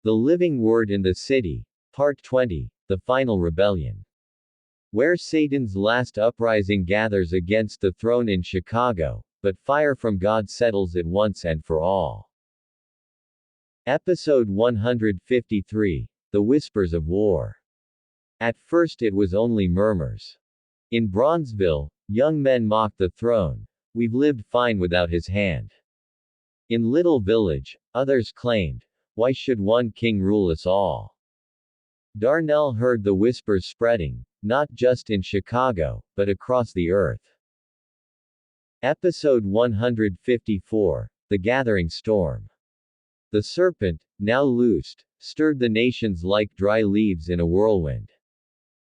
The Living Word in the City, Part 20, The Final Rebellion. Where Satan's last uprising gathers against the throne in Chicago, but fire from God settles it once and for all. Episode 153, The Whispers of War. At first it was only murmurs. In Bronzeville, young men mocked the throne. We've lived fine without his hand. In Little Village, others claimed, why should one king rule us all? Darnell heard the whispers spreading, not just in Chicago, but across the earth. Episode 154, The Gathering Storm. The serpent, now loosed, stirred the nations like dry leaves in a whirlwind.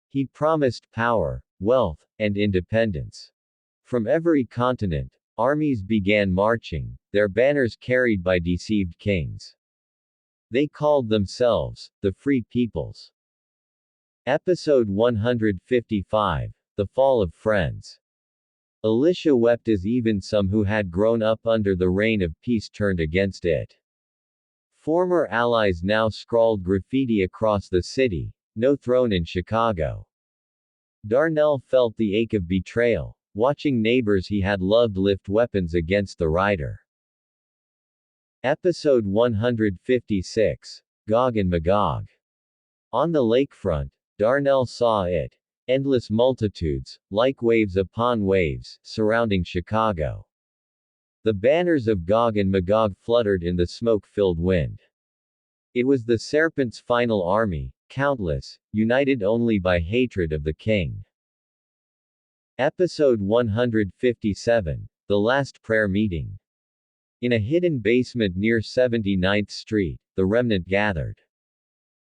He promised power, wealth, and independence. From every continent, armies began marching, their banners carried by deceived kings. They called themselves, the Free Peoples. Episode 155, The Fall of Friends. Alicia wept as even some who had grown up under the reign of peace turned against it. Former allies now scrawled graffiti across the city, no throne in Chicago. Darnell felt the ache of betrayal, watching neighbors he had loved lift weapons against the rider. Episode 156, Gog and Magog. On the lakefront, Darnell saw it. Endless multitudes, like waves upon waves, surrounding Chicago. The banners of Gog and Magog fluttered in the smoke-filled wind. It was the serpent's final army, countless, united only by hatred of the king. Episode 157, The Last Prayer Meeting. In a hidden basement near 79th Street, the remnant gathered.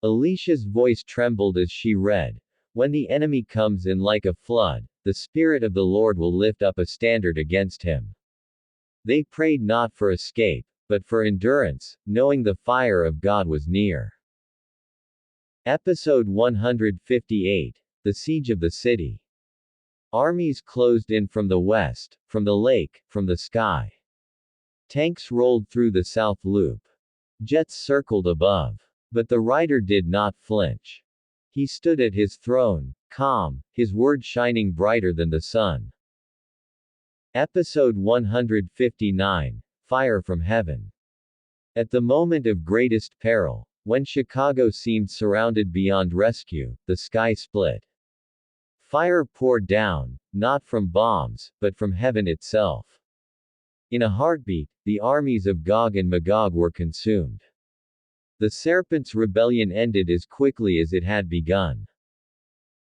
Alicia's voice trembled as she read, when the enemy comes in like a flood, the Spirit of the Lord will lift up a standard against him. They prayed not for escape, but for endurance, knowing the fire of God was near. Episode 158, The Siege of the City. Armies closed in from the west, from the lake, from the sky. Tanks rolled through the South Loop. Jets circled above. But the rider did not flinch. He stood at his throne, calm, his word shining brighter than the sun. Episode 159, Fire from Heaven. At the moment of greatest peril, when Chicago seemed surrounded beyond rescue, the sky split. Fire poured down, not from bombs, but from heaven itself. In a heartbeat, the armies of Gog and Magog were consumed. The serpent's rebellion ended as quickly as it had begun.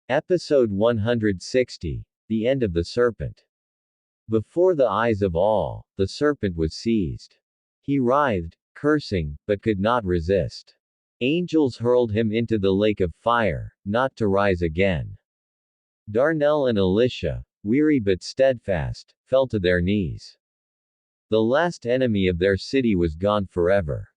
Episode 160, The End of the Serpent. Before the eyes of all, the serpent was seized. He writhed, cursing, but could not resist. Angels hurled him into the lake of fire, not to rise again. Darnell and Alicia, weary but steadfast, fell to their knees. The last enemy of their city was gone forever.